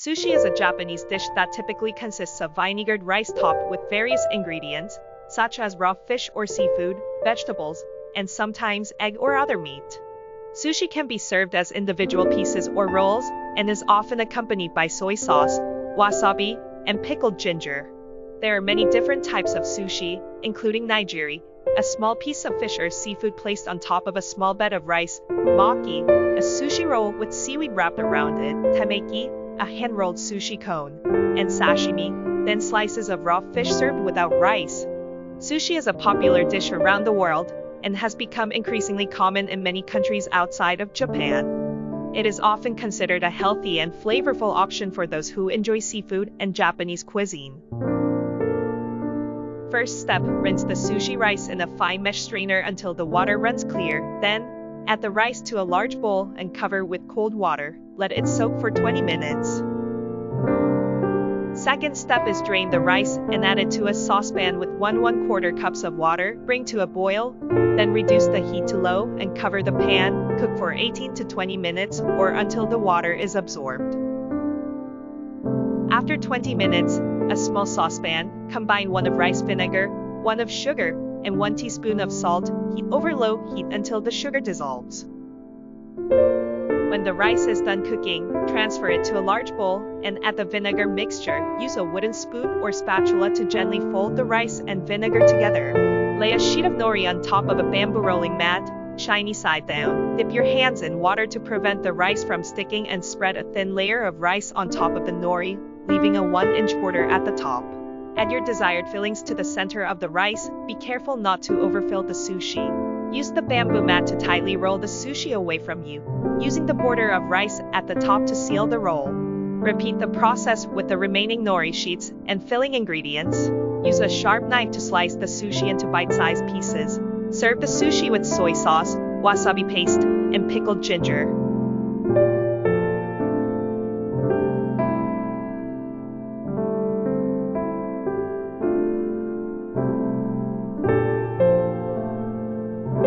Sushi is a Japanese dish that typically consists of vinegared rice topped with various ingredients, such as raw fish or seafood, vegetables, and sometimes egg or other meat. Sushi can be served as individual pieces or rolls, and is often accompanied by soy sauce, wasabi, and pickled ginger. There are many different types of sushi, including nigiri, a small piece of fish or seafood placed on top of a small bed of rice, maki, a sushi roll with seaweed wrapped around it, temeki, a hand-rolled sushi cone, and sashimi, then slices of raw fish served without rice. Sushi is a popular dish around the world, and has become increasingly common in many countries outside of Japan. It is often considered a healthy and flavorful option for those who enjoy seafood and Japanese cuisine. First step, rinse the sushi rice in a fine mesh strainer until the water runs clear, then, add the rice to a large bowl and cover with cold water. Let it soak for 20 minutes. Second step is drain the rice and add it to a saucepan with 1¼ cups of water. Bring to a boil, then reduce the heat to low and cover the pan. Cook for 18 to 20 minutes or until the water is absorbed. After 20 minutes, a small saucepan, combine 1 of rice vinegar, 1 of sugar, and 1 teaspoon of salt. Heat over low heat until the sugar dissolves. When the rice is done cooking, transfer it to a large bowl and add the vinegar mixture. Use a wooden spoon or spatula to gently fold the rice and vinegar together. Lay a sheet of nori on top of a bamboo rolling mat, shiny side down. Dip your hands in water to prevent the rice from sticking and spread a thin layer of rice on top of the nori, leaving a 1-inch border at the top. Add your desired fillings to the center of the rice. Be careful not to overfill the sushi. Use the bamboo mat to tightly roll the sushi away from you, using the border of rice at the top to seal the roll. Repeat the process with the remaining nori sheets and filling ingredients. Use a sharp knife to slice the sushi into bite-sized pieces. Serve the sushi with soy sauce, wasabi paste, and pickled ginger.